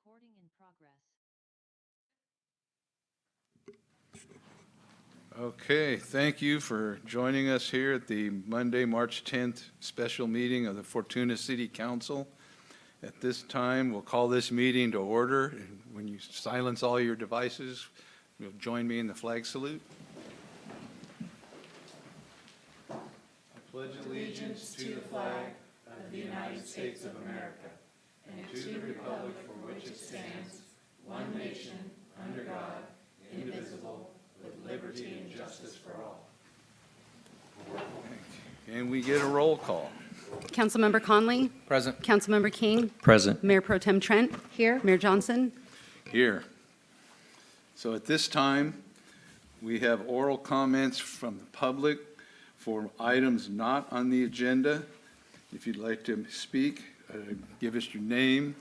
Recording in progress. Okay, thank you for joining us here at the Monday, March 10th special meeting of the Fortuna City Council. At this time, we'll call this meeting to order. And when you silence all your devices, you'll join me in the flag salute. I pledge allegiance to the flag of the United States of America and to the republic for which it stands, one nation, under God, indivisible, with liberty and justice for all. Can we get a roll call? Councilmember Conley? Present. Councilmember King? Present. Mayor Pro Tem Trent? Here. Mayor Johnson? Here. So at this time, we have oral comments from the public for items not on the agenda. If you'd like to speak, give us your name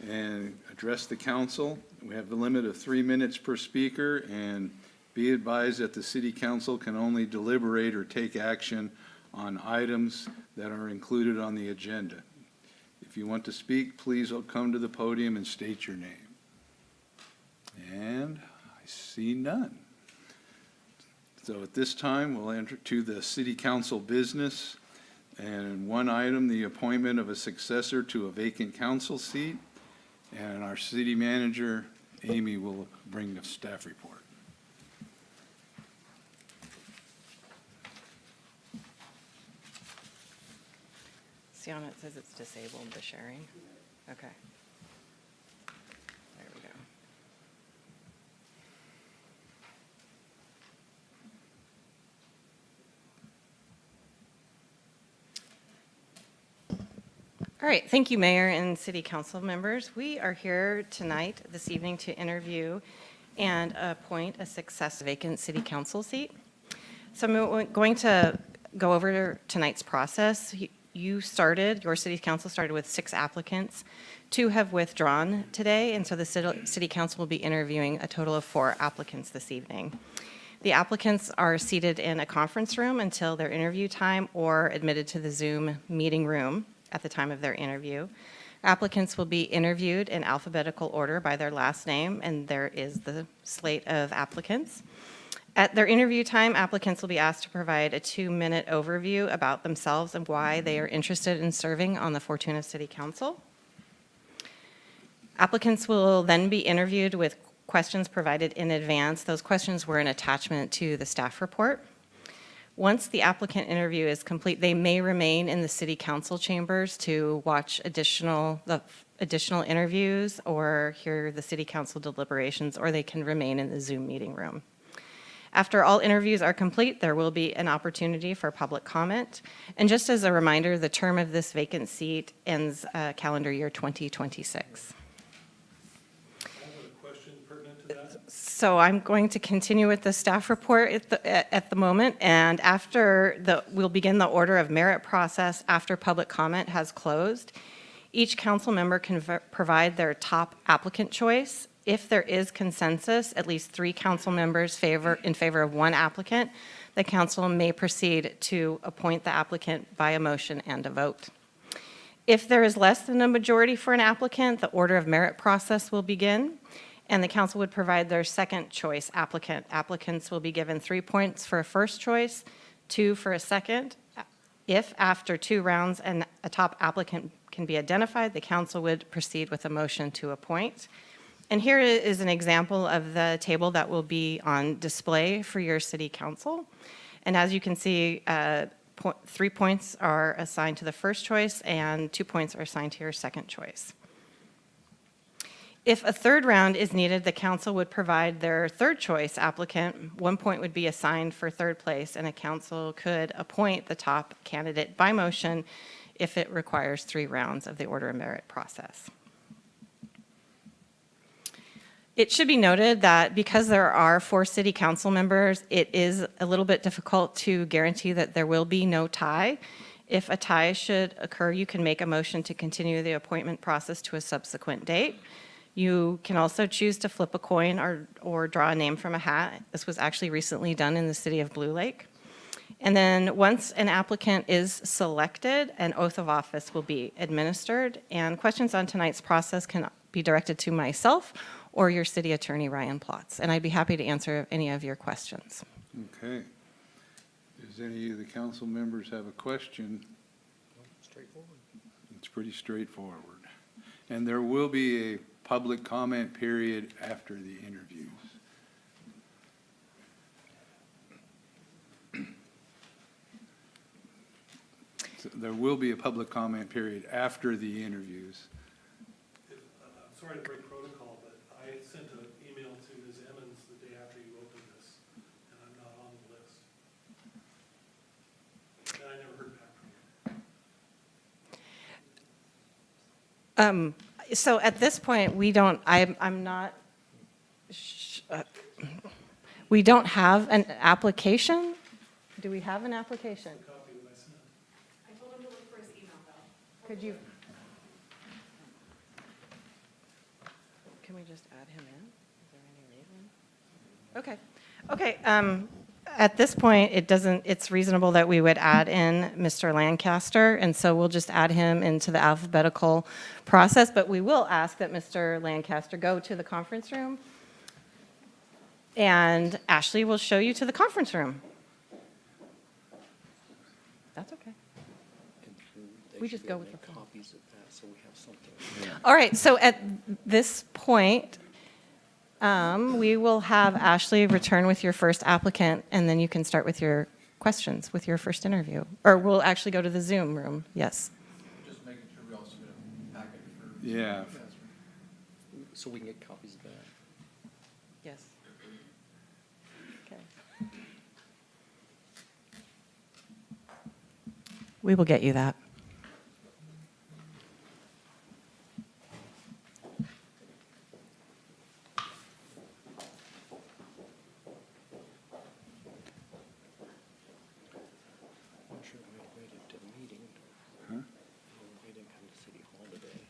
and address the council. We have a limit of 3 minutes per speaker, and be advised that the city council can only deliberate or take action on items that are included on the agenda. If you want to speak, please come to the podium and state your name. And I see none. So at this time, we'll enter to the city council business. And one item, the appointment of a successor to a vacant council seat. And our city manager, Amy, will bring the staff report. See on it says it's disabled, the sharing. Okay. There we go. All right, thank you, Mayor and City Council members. We are here tonight, this evening, to interview and appoint a successor vacant City Council seat. So I'm going to go over tonight's process. Your City Council started with 6 applicants. 2 have withdrawn today, and so the City Council will be interviewing a total of 4 applicants this evening. The applicants are seated in a conference room until their interview time or admitted to the Zoom meeting room at the time of their interview. Applicants will be interviewed in alphabetical order by their last name, and there is the slate of applicants. At their interview time, applicants will be asked to provide a 2-minute overview about themselves and why they are interested in serving on the Fortuna City Council. Applicants will then be interviewed with questions provided in advance. Those questions were an attachment to the staff report. Once the applicant interview is complete, they may remain in the City Council chambers to watch additional interviews or hear the City Council deliberations, or they can remain in the Zoom meeting room. After all interviews are complete, there will be an opportunity for public comment. And just as a reminder, the term of this vacant seat ends calendar year 2026. So I'm going to continue with the staff report at the moment, and we'll begin the order of merit process after public comment has closed. Each council member can provide their top applicant choice. If there is consensus, at least 3 council members in favor of 1 applicant, the council may proceed to appoint the applicant by a motion and a vote. If there is less than a majority for an applicant, the order of merit process will begin, and the council would provide their second choice applicant. Applicants will be given 3 points for a first choice, 2 for a second. If after 2 rounds a top applicant can be identified, the council would proceed with a motion to appoint. And here is an example of the table that will be on display for your city council. And as you can see, 3 points are assigned to the first choice and 2 points are assigned to your second choice. If a third round is needed, the council would provide their third choice applicant. 1 point would be assigned for third place, and a council could appoint the top candidate by motion if it requires 3 rounds of the order of merit process. It should be noted that because there are 4 city council members, it is a little bit difficult to guarantee that there will be no tie. If a tie should occur, you can make a motion to continue the appointment process to a subsequent date. You can also choose to flip a coin or draw a name from a hat. This was actually recently done in the city of Blue Lake. And then once an applicant is selected, an oath of office will be administered, and questions on tonight's process can be directed to myself or your city attorney, Ryan Plotz, and I'd be happy to answer any of your questions. Okay. Does any of the council members have a question? Straightforward. It's pretty straightforward. And there will be a public comment period after the interviews. So there will be a public comment period after the interviews. I'm sorry to break protocol, but I sent an email to Ms. Emmons the day after you opened this, and I'm not on the list. And I never heard back from her. So at this point, we don't, we don't have an application? Do we have an application? Copy that I sent. I told him to look for his email, though. Could you? Can we just add him in? Is there any reason? Okay. Okay. At this point, it's reasonable that we would add in Mr. Lancaster, and so we'll just add him into the alphabetical process, but we will ask that Mr. Lancaster go to the conference room, and Ashley will show you to the conference room. That's okay. We just go with the flow. Copies of that, so we have something. All right, so at this point, we will have Ashley return with your first applicant, and then you can start with your questions with your first interview. Or we'll actually go to the Zoom room, yes. Just making sure we also get a packet for. Yeah. So we can get copies of that. Yes. Okay. We will get you that. I'm sure we waited to the meeting. Huh? We didn't come to City Hall today.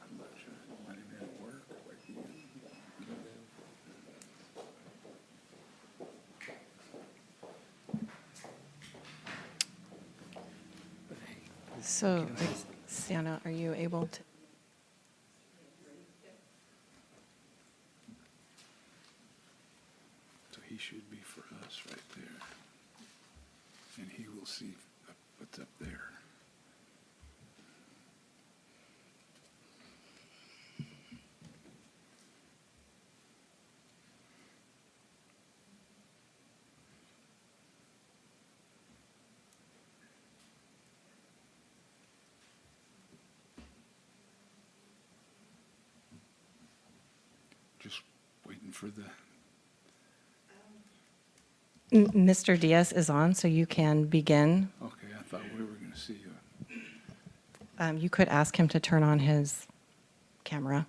I'm not sure. Might have been at work. So, Sienna, are you able to? So he should be for us right there. And he will see what's up there. Just waiting for the, Mr. Diaz is on, so you can begin. okay, I thought we were going to see you. You could ask him to turn on his camera.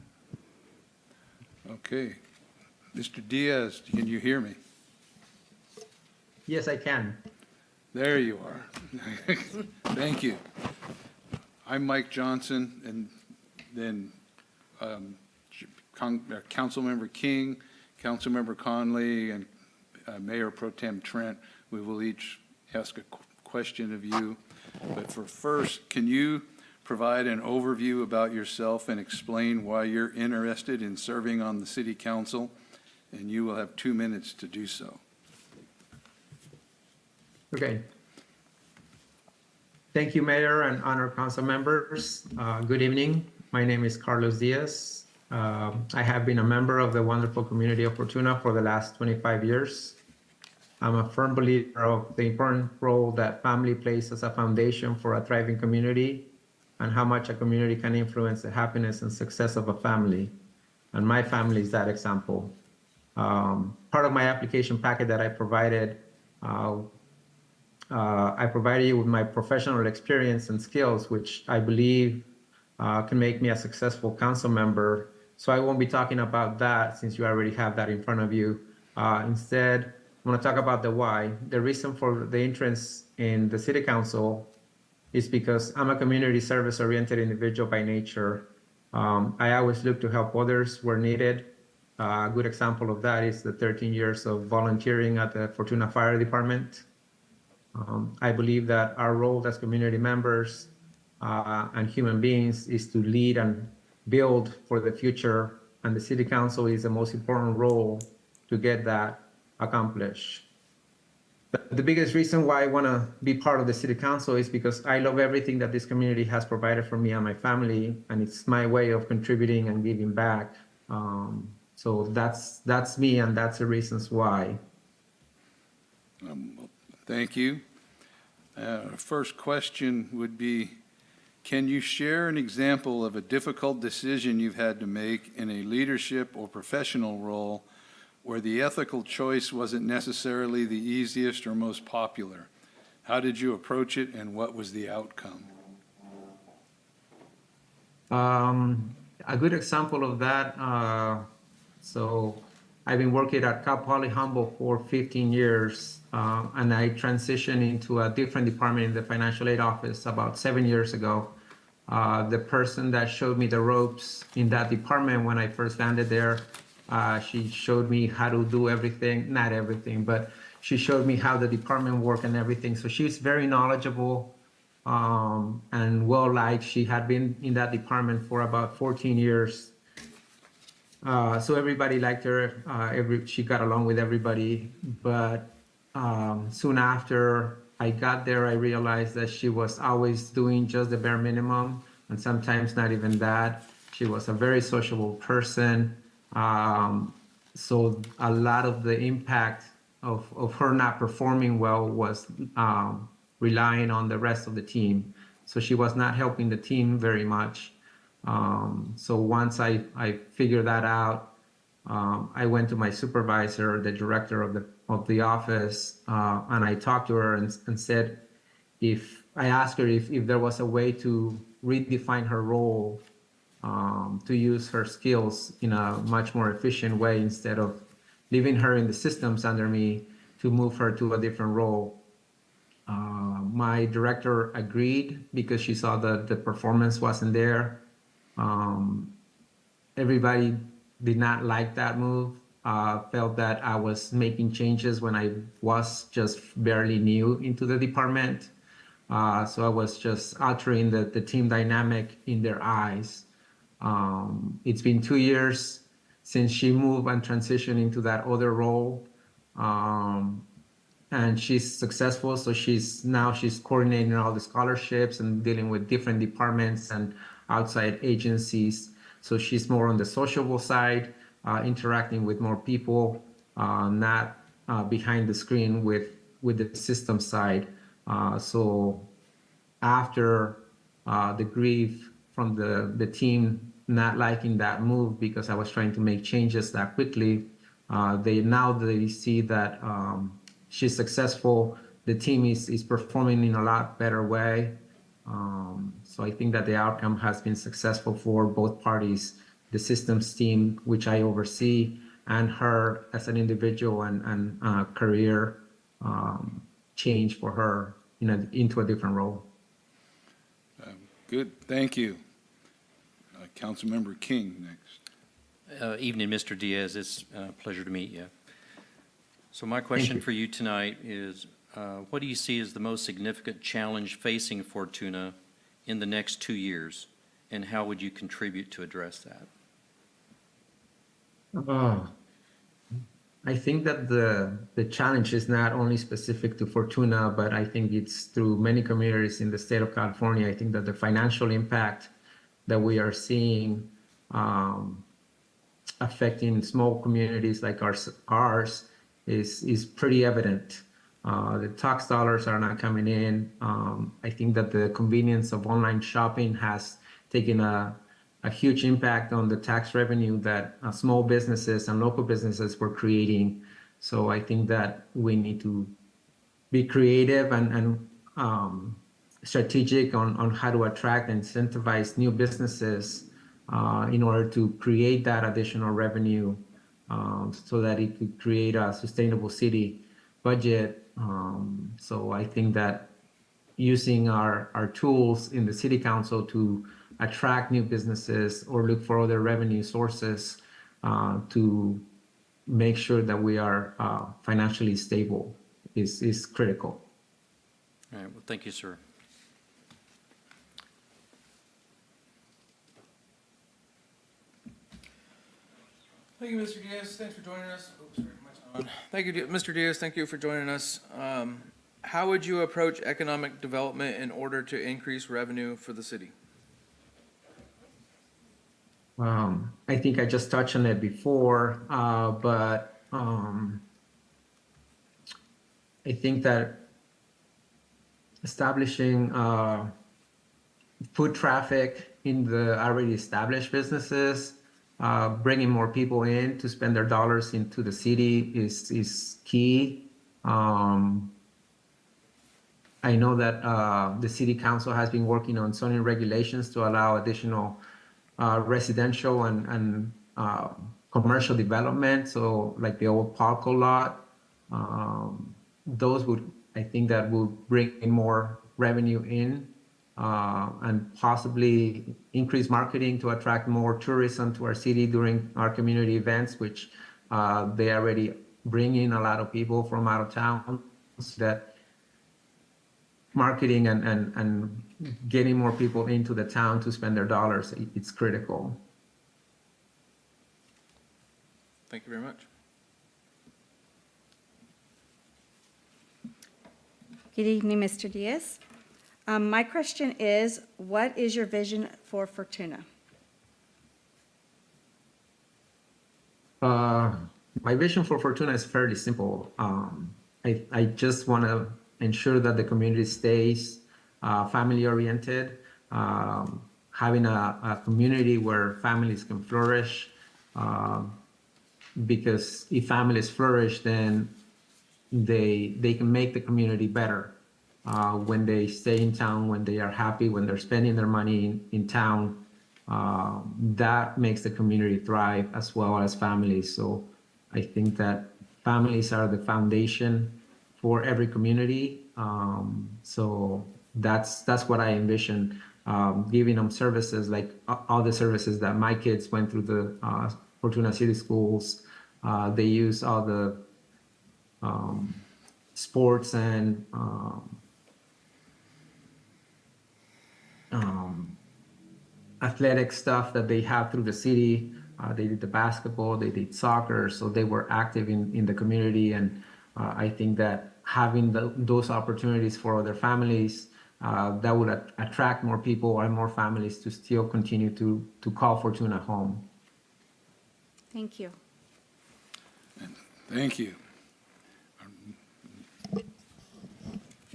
Okay. Mr. Diaz, can you hear me? Yes, I can. There you are. Thank you. I'm Mike Johnson, and then Councilmember King, Councilmember Conley, and Mayor Pro Tem Trent, we will each ask a question of you. But for first, can you provide an overview about yourself and explain why you're interested in serving on the city council? And you will have 2 minutes to do so. Okay. Thank you, Mayor and honored council members. Good evening. My name is Carlos Diaz. I have been a member of the wonderful community of Fortuna for the last 25 years. I'm a firm believer of the important role that family plays as a foundation for a thriving community and how much a community can influence the happiness and success of a family. And my family is that example. Part of my application packet that I provided you with my professional experience and skills, which I believe can make me a successful council member. So I won't be talking about that since you already have that in front of you. Instead, I want to talk about the why. The reason for the entrance in the city council is because I'm a community service oriented individual by nature. I always look to help others where needed. A good example of that is the 13 years of volunteering at the Fortuna Fire Department. I believe that our role as community members and human beings is to lead and build for the future, and the city council is the most important role to get that accomplished. The biggest reason why I want to be part of the city council is because I love everything that this community has provided for me and my family, and it's my way of contributing and giving back. So that's me, and that's the reasons why. Thank you. First question would be, can you share an example of a difficult decision you've had to make in a leadership or professional role where the ethical choice wasn't necessarily the easiest or most popular? How did you approach it, and what was the outcome? A good example of that, so I've been working at Cal Poly Humboldt for 15 years, and I transitioned into a different department in the financial aid office about 7 years ago. The person that showed me the ropes in that department when I first landed there, she showed me how to do everything, not everything, but she showed me how the department worked and everything. So she's very knowledgeable and well-liked. She had been in that department for about 14 years. So everybody liked her. She got along with everybody. But soon after I got there, I realized that she was always doing just the bare minimum, and sometimes not even that. She was a very sociable person. So a lot of the impact of her not performing well was relying on the rest of the team. So she was not helping the team very much. So once I figured that out, I went to my supervisor, the director of the office, and I talked to her and said, I asked her if there was a way to redefine her role, to use her skills in a much more efficient way instead of leaving her in the systems under me, to move her to a different role. My director agreed because she saw the performance wasn't there. Everybody did not like that move, felt that I was making changes when I was just barely new into the department. So I was just altering the team dynamic in their eyes. It's been 2 years since she moved and transitioned into that other role. And she's successful, so she's coordinating all the scholarships and dealing with different departments and outside agencies. So she's more on the sociable side, interacting with more people, not behind the screen with the system side. So after the grief from the team not liking that move because I was trying to make changes that quickly, they see that she's successful. The team is performing in a lot better way. So I think that the outcome has been successful for both parties, the systems team, which I oversee, and her as an individual and career change for her into a different role. Good, thank you. Councilmember King next. Evening, Mr. Diaz. It's a pleasure to meet you. So my question for you tonight is, what do you see as the most significant challenge facing Fortuna in the next 2 years, and how would you contribute to address that? I think that the challenge is not only specific to Fortuna, but I think it's through many communities in the state of California. I think that the financial impact that we are seeing affecting small communities like ours is pretty evident. The tax dollars are not coming in. I think that the convenience of online shopping has taken a huge impact on the tax revenue that small businesses and local businesses were creating. So I think that we need to be creative and strategic on how to attract and incentivize new businesses in order to create that additional revenue so that it could create a sustainable city budget. So I think that using our tools in the city council to attract new businesses or look for other revenue sources to make sure that we are financially stable is critical. All right, well, thank you, sir. Thank you, Mr. Diaz. Thanks for joining us. Oops, sorry, mic's not on. Thank you, Mr. Diaz. Thank you for joining us. How would you approach economic development in order to increase revenue for the city? I think I just touched on it before, but I think that establishing foot traffic in the already established businesses, bringing more people in to spend their dollars into the city is key. I know that the city council has been working on zoning regulations to allow additional residential and commercial development. So like the old Palco lot, those would, I think that would bring in more revenue in and possibly increase marketing to attract more tourism to our city during our community events, which they already bring in a lot of people from out of town. So that marketing and getting more people into the town to spend their dollars, it's critical. Thank you very much. Good evening, Mr. Diaz. My question is, what is your vision for Fortuna? My vision for Fortuna is fairly simple. I just want to ensure that the community stays family-oriented, having a community where families can flourish, because if families flourish, then they can make the community better. When they stay in town, when they are happy, when they're spending their money in town, that makes the community thrive as well as families. So I think that families are the foundation for every community. So that's what I envision, giving them services like all the services that my kids went through the Fortuna City Schools. They use all the sports and athletic stuff that they have through the city. They did the basketball, they did soccer, so they were active in the community. And I think that having those opportunities for other families, that would attract more people and more families to still continue to call Fortuna home. Thank you. Thank you.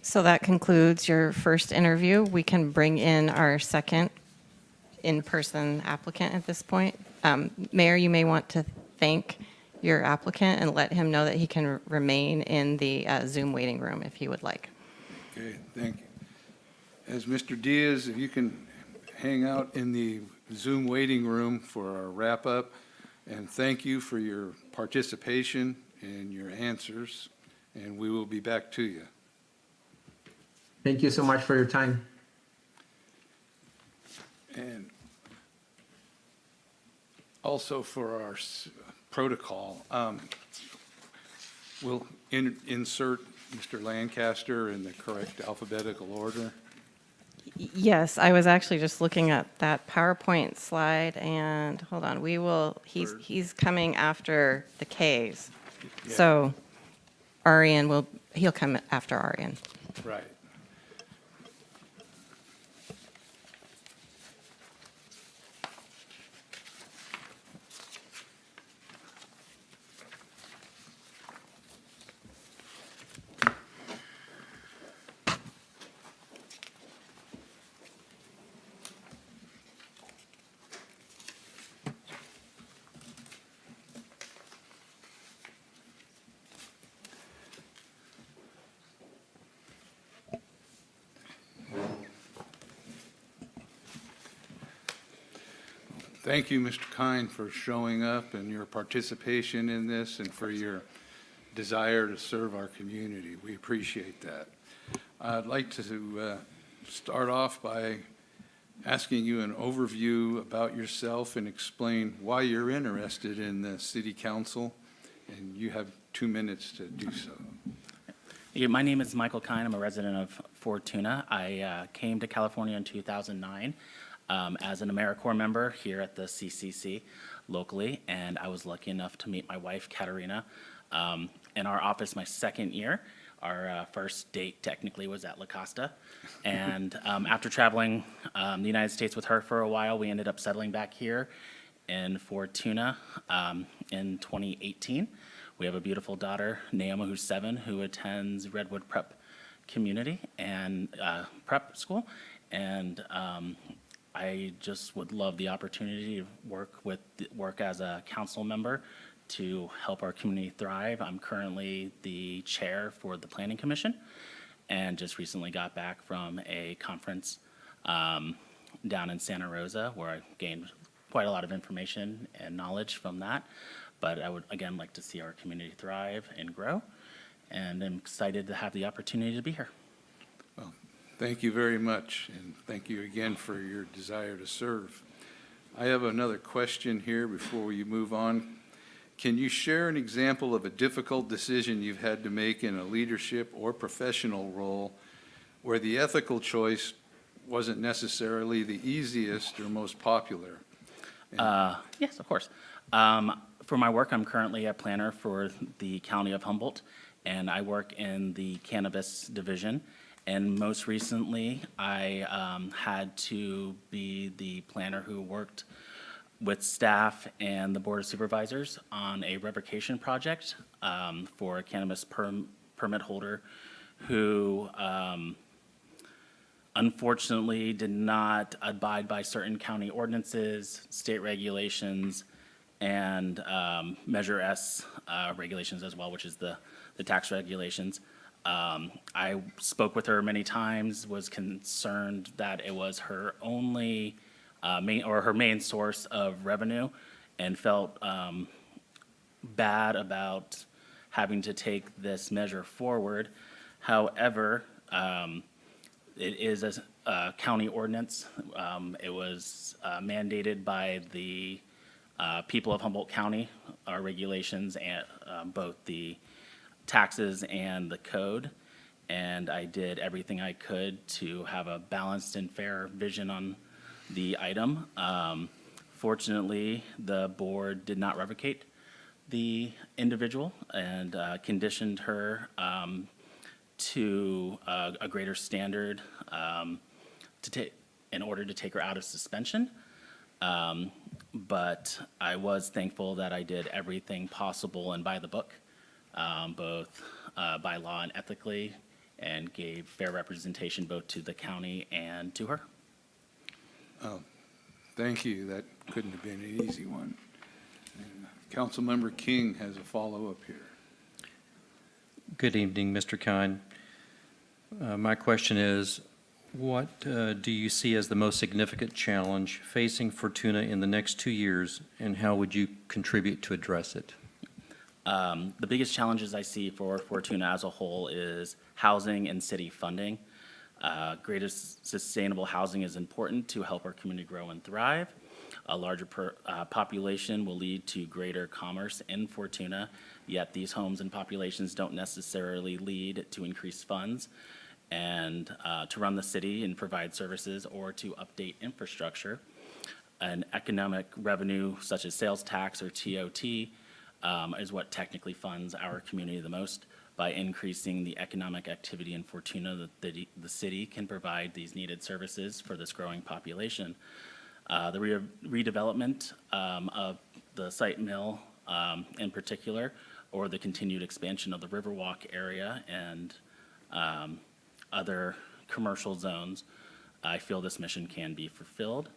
So that concludes your first interview. We can bring in our second in-person applicant at this point. Mayor, you may want to thank your applicant and let him know that he can remain in the Zoom waiting room if he would like. Okay, thank you. As Mr. Diaz, if you can hang out in the Zoom waiting room for our wrap-up, and thank you for your participation and your answers, and we will be back to you. Thank you so much for your time. And also for our protocol, we'll insert Mr. Lancaster in the correct alphabetical order. Yes, I was actually just looking at that PowerPoint slide, and hold on, he's coming after the Ks. Yeah. So he'll come after Arian. Right. Thank you, Mr. Kine, for showing up and your participation in this and for your desire to serve our community. We appreciate that. I'd like to start off by asking you an overview about yourself and explain why you're interested in the City Council, and you have 2 minutes to do so. Yeah, my name is Michael Kine. I'm a resident of Fortuna. I came to California in 2009. as an AmeriCorps member here at the CCC locally, and I was lucky enough to meet my wife, Katerina, in our office my second year. Our first date technically was at La Costa, and after traveling the United States with her for a while, we ended up settling back here in Fortuna in 2018. We have a beautiful daughter, Naoma, who's 7, who attends Redwood Prep Community and prep school, and I just would love the opportunity to work as a council member to help our community thrive. I'm currently the chair for the Planning Commission, and just recently got back from a conference down in Santa Rosa where I gained quite a lot of information and knowledge from that. But I would, again, like to see our community thrive and grow, and I'm excited to have the opportunity to be here. Well, thank you very much, and thank you again for your desire to serve. I have another question here before you move on. Can you share an example of a difficult decision you've had to make in a leadership or professional role where the ethical choice wasn't necessarily the easiest or most popular? Yes, of course. For my work, I'm currently a planner for the County of Humboldt, and I work in the cannabis division. And most recently, I had to be the planner who worked with staff and the Board of Supervisors on a revocation project for a cannabis permit holder who unfortunately did not abide by certain county ordinances, state regulations, and Measure S regulations as well, which is the tax regulations. I spoke with her many times, was concerned that it was her only her main source of revenue, and felt bad about having to take this measure forward. However, it is a county ordinance. It was mandated by the people of Humboldt County, our regulations, and both the taxes and the code. And I did everything I could to have a balanced and fair vision on the item. Fortunately, the board did not revocate the individual and conditioned her to a greater standard in order to take her out of suspension. But I was thankful that I did everything possible and by the book, both by law and ethically, and gave fair representation both to the county and to her. Oh, thank you. That couldn't have been an easy one. And Councilmember King has a follow-up here. Good evening, Mr. Kine. My question is, what do you see as the most significant challenge facing Fortuna in the next 2 years, and how would you contribute to address it? The biggest challenges I see for Fortuna as a whole is housing and city funding. Greater sustainable housing is important to help our community grow and thrive. A larger population will lead to greater commerce in Fortuna, yet these homes and populations don't necessarily lead to increased funds and to run the city and provide services or to update infrastructure. An economic revenue such as sales tax or TOT is what technically funds our community the most. By increasing the economic activity in Fortuna, the city can provide these needed services for this growing population. The redevelopment of the site mill in particular, or the continued expansion of the Riverwalk area and other commercial zones, I feel this mission can be fulfilled.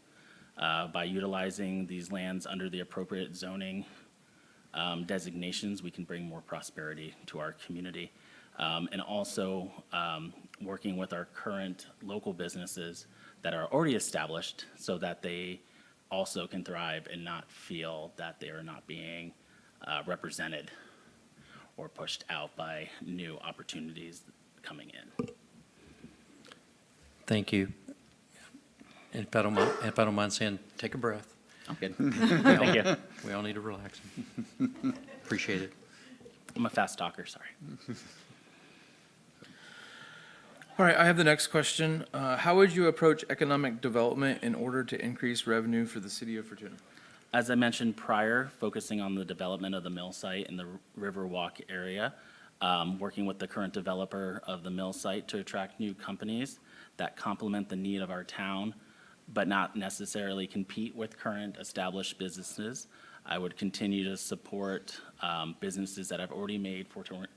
By utilizing these lands under the appropriate zoning designations, we can bring more prosperity to our community. And also working with our current local businesses that are already established so that they also can thrive and not feel that they are not being represented or pushed out by new opportunities coming in. Thank you. And if I don't mind saying, take a breath. I'm good. Thank you. We all need to relax. Appreciate it. I'm a fast talker, sorry. All right, I have the next question. How would you approach economic development in order to increase revenue for the city of Fortuna? As I mentioned prior, focusing on the development of the mill site in the Riverwalk area, working with the current developer of the mill site to attract new companies that complement the need of our town, but not necessarily compete with current established businesses. I would continue to support businesses that have already made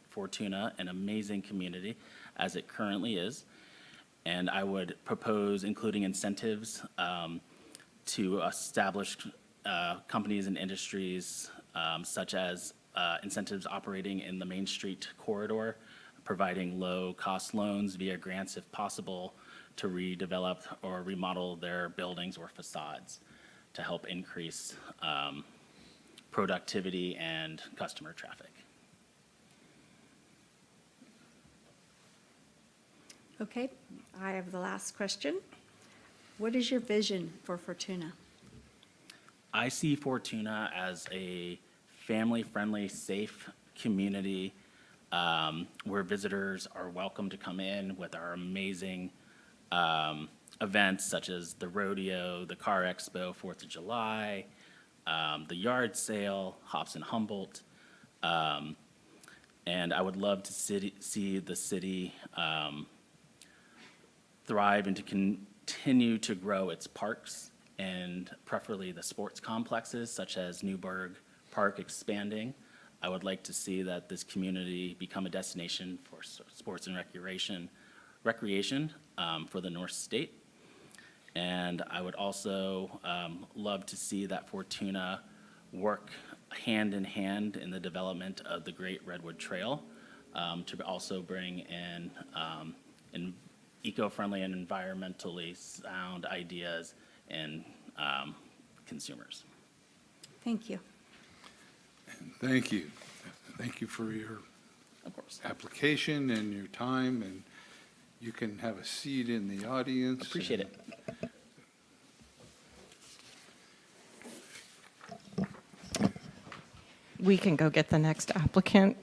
Fortuna an amazing community as it currently is. And I would propose including incentives to establish companies and industries such as incentives operating in the Main Street corridor, providing low-cost loans via grants if possible to redevelop or remodel their buildings or facades to help increase productivity and customer traffic. Okay, I have the last question. What is your vision for Fortuna? I see Fortuna as a family-friendly, safe community where visitors are welcome to come in with our amazing events such as the rodeo, the car expo, 4th of July, the yard sale, Hops and Humboldt. And I would love to see the city thrive and to continue to grow its parks and preferably the sports complexes such as Newburgh Park expanding. I would like to see that this community become a destination for sports and recreation for the North State. And I would also love to see that Fortuna work hand in hand in the development of the Great Redwood Trail to also bring in eco-friendly and environmentally sound ideas and consumers. Thank you. Thank you. Thank you for your Of course. application and your time, and you can have a seat in the audience. Appreciate it. We can go get the next applicant.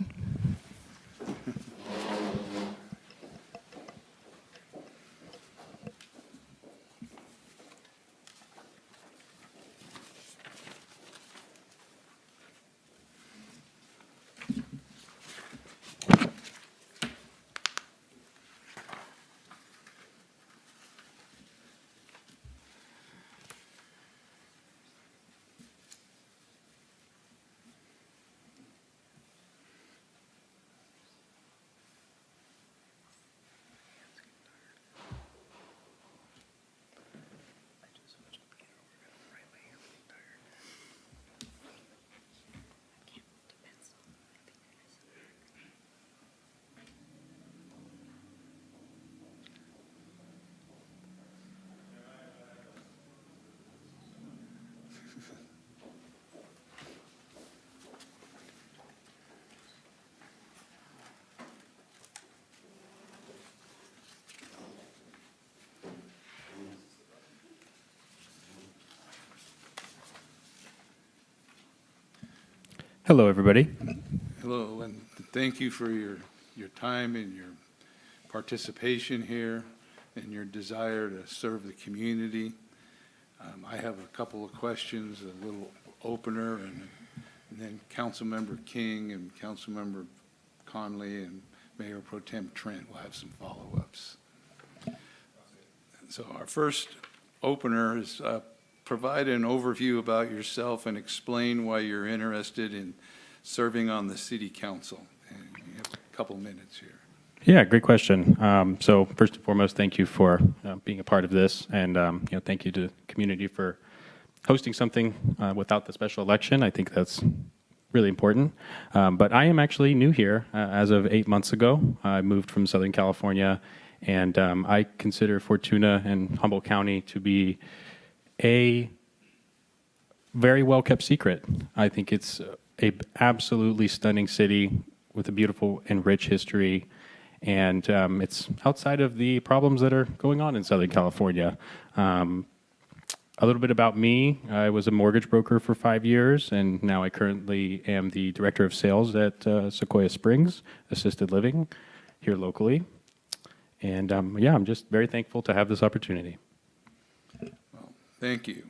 Hello, everybody. Hello, and thank you for your time and your participation here and your desire to serve the community. I have a couple of questions, a little opener, and then Councilmember King and Councilmember Conley and Mayor Pro Tem Trent will have some follow-ups. So our first opener is provide an overview about yourself and explain why you're interested in serving on the city council. And you have a couple minutes here. Yeah, great question. So first and foremost, thank you for being a part of this, and thank you to the community for hosting something without the special election. I think that's really important. But I am actually new here. As of 8 months ago, I moved from Southern California, and I consider Fortuna and Humboldt County to be a very well-kept secret. I think it's a absolutely stunning city with a beautiful and rich history, and it's outside of the problems that are going on in Southern California. A little bit about me. I was a mortgage broker for 5 years, and now I currently am the director of sales at Sequoia Springs Assisted Living here locally. And yeah, I'm just very thankful to have this opportunity. Well, thank you.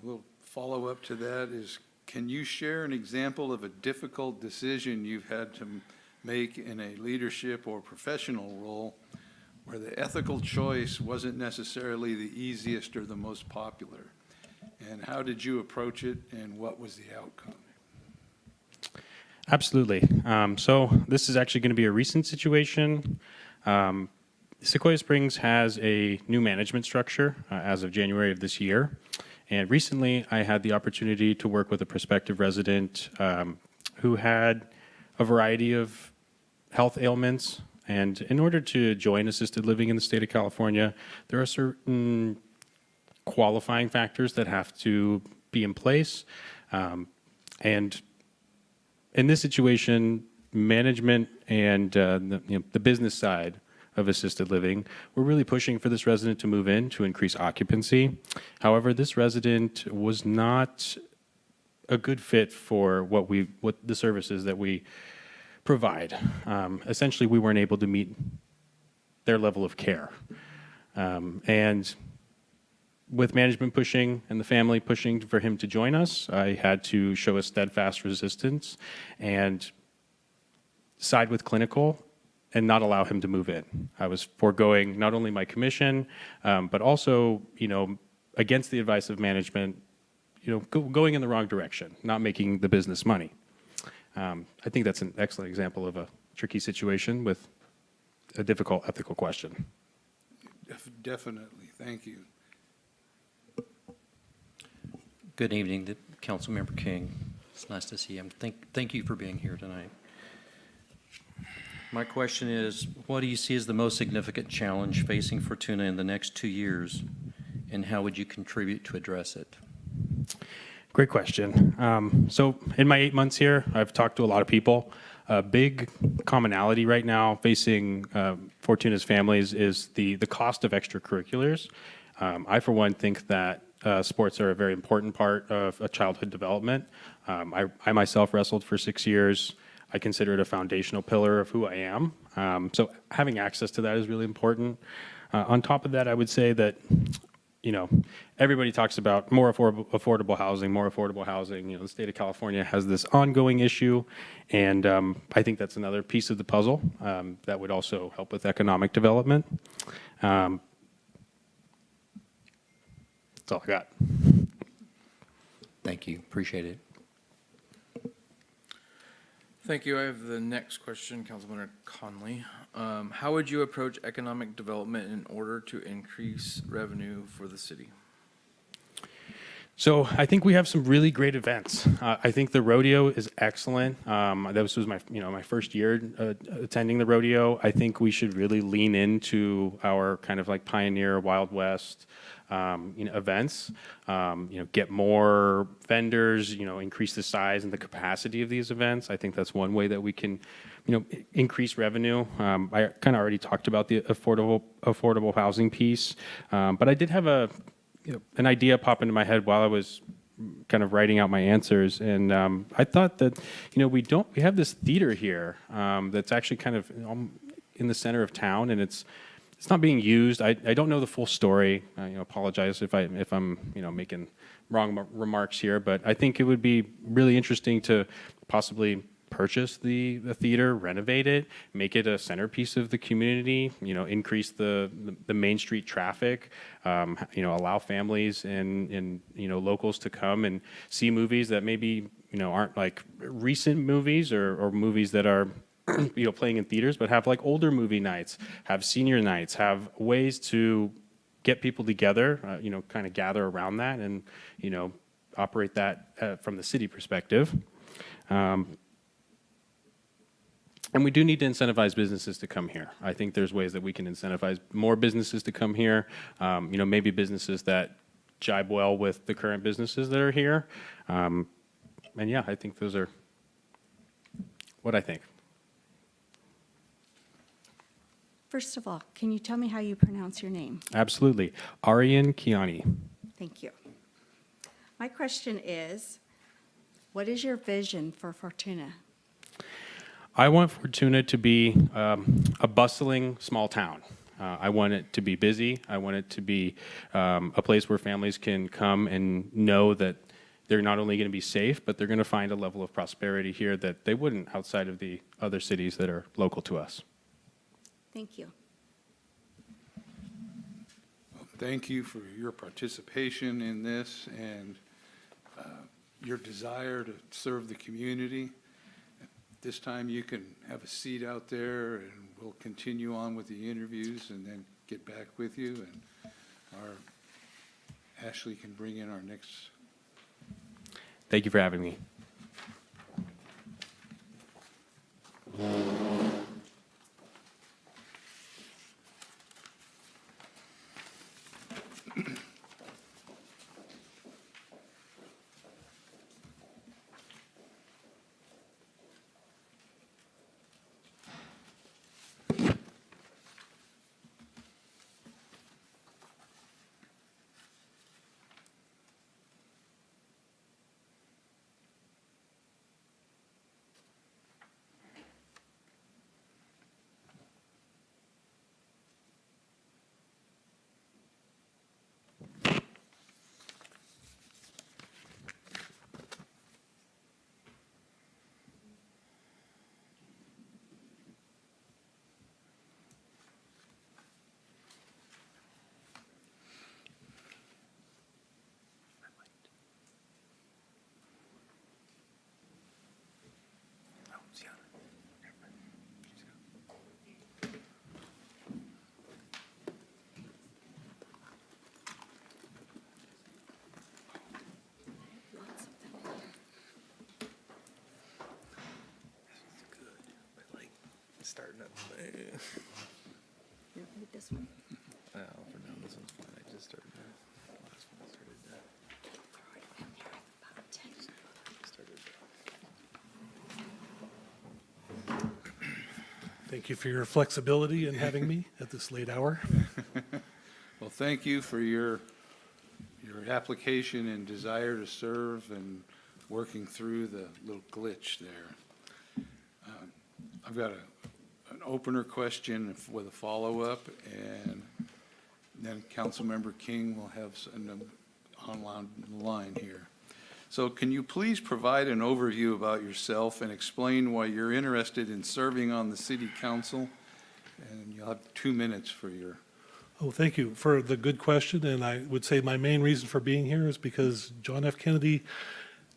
A little follow-up to that is, can you share an example of a difficult decision you've had to make in a leadership or professional role where the ethical choice wasn't necessarily the easiest or the most popular? And how did you approach it, and what was the outcome? Absolutely. So this is actually going to be a recent situation. Sequoia Springs has a new management structure as of January of this year. And recently, I had the opportunity to work with a prospective resident who had a variety of health ailments. And in order to join assisted living in the state of California, there are certain qualifying factors that have to be in place. And in this situation, management and the business side of assisted living, we're really pushing for this resident to move in to increase occupancy. However, this resident was not a good fit for what the services that we provide. Essentially, we weren't able to meet their level of care. And with management pushing and the family pushing for him to join us, I had to show a steadfast resistance and side with clinical and not allow him to move in. I was foregoing not only my commission, but also, against the advice of management, going in the wrong direction, not making the business money. I think that's an excellent example of a tricky situation with a difficult ethical question. Definitely. Thank you. Good evening, Councilmember King. It's nice to see you. Thank you for being here tonight. My question is, what do you see as the most significant challenge facing Fortuna in the next 2 years, and how would you contribute to address it? Great question. So in my 8 months here, I've talked to a lot of people. A big commonality right now facing Fortuna's families is the cost of extracurriculars. I, for one, think that sports are a very important part of a childhood development. I myself wrestled for 6 years. I consider it a foundational pillar of who I am. So having access to that is really important. On top of that, I would say that, everybody talks about more affordable housing. The state of California has this ongoing issue, and I think that's another piece of the puzzle that would also help with economic development. That's all I got. Thank you. Appreciate it. Thank you. I have the next question, Councilmember Conley. How would you approach economic development in order to increase revenue for the city? So I think we have some really great events. I think the rodeo is excellent. This was my first year attending the rodeo. I think we should really lean into our kind of like pioneer Wild West events. Get more vendors. Increase the size and the capacity of these events. I think that's one way that we can, increase revenue. I kind of already talked about the affordable housing piece, but I did have an idea pop into my head while I was kind of writing out my answers, and I thought that we have this theater here that's actually kind of in the center of town, and it's not being used. I don't know the full story. I apologize if I'm making wrong remarks here, but I think it would be really interesting to possibly purchase the theater, renovate it, make it a centerpiece of the community, increase the Main Street traffic, allow families and locals to come and see movies that maybe, aren't like recent movies or movies that are, playing in theaters, but have like older movie nights, have senior nights, have ways to get people together, kind of gather around that and, operate that from the city perspective. And we do need to incentivize businesses to come here. I think there's ways that we can incentivize more businesses to come here. Maybe businesses that jibe well with the current businesses that are here. And yeah, I think those are what I think. First of all, can you tell me how you pronounce your name? Absolutely. Arian Kiani. Thank you. My question is, what is your vision for Fortuna? I want Fortuna to be a bustling small town. I want it to be busy. I want it to be a place where families can come and know that they're not only going to be safe, but they're going to find a level of prosperity here that they wouldn't outside of the other cities that are local to us. Thank you. Thank you for your participation in this and your desire to serve the community. This time you can have a seat out there, and we'll continue on with the interviews and then get back with you. And our Ashley can bring in our next. Thank you for having me. Starting up. You read this one? Oh, for now, this one's fine. I just started that. Last one I started that. Thank you for your flexibility in having me at this late hour. Well, thank you for your application and desire to serve and working through the little glitch there. I've got an opener question with a follow-up, and then Councilmember King will have an online line here. So can you please provide an overview about yourself and explain why you're interested in serving on the city council? And you'll have 2 minutes for your. Oh, thank you for the good question. And I would say my main reason for being here is because John F. Kennedy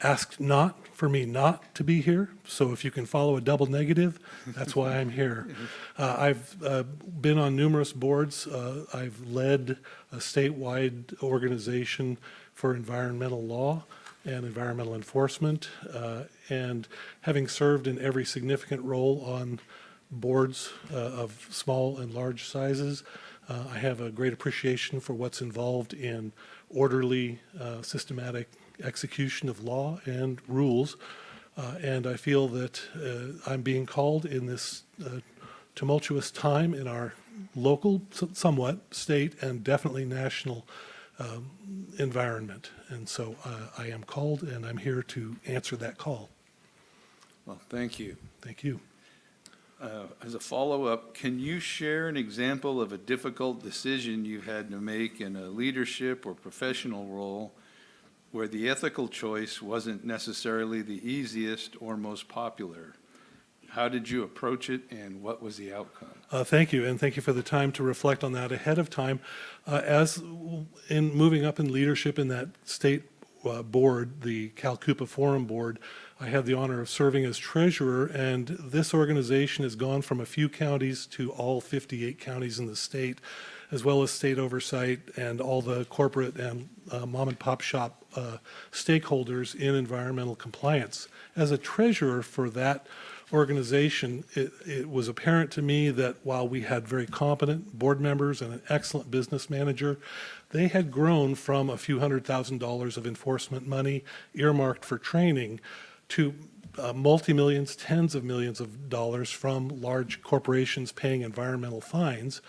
asked not for me not to be here. So if you can follow a double negative, that's why I'm here. I've been on numerous boards. I've led a statewide organization for environmental law and environmental enforcement. And having served in every significant role on boards of small and large sizes, I have a great appreciation for what's involved in orderly, systematic execution of law and rules. And I feel that I'm being called in this tumultuous time in our local, somewhat, state, and definitely national environment. And so I am called, and I'm here to answer that call. Well, thank you. Thank you. As a follow-up, can you share an example of a difficult decision you've had to make in a leadership or professional role where the ethical choice wasn't necessarily the easiest or most popular? How did you approach it, and what was the outcome? Thank you, and thank you for the time to reflect on that ahead of time. As in moving up in leadership in that state board, the Calcoopa Forum Board, I had the honor of serving as treasurer, and this organization has gone from a few counties to all 58 counties in the state, as well as state oversight and all the corporate and mom and pop shop stakeholders in environmental compliance. As a treasurer for that organization, it was apparent to me that while we had very competent board members and an excellent business manager, they had grown from a few $100,000s of enforcement money earmarked for training to multi-millions, tens of millions of dollars from large corporations paying environmental fines.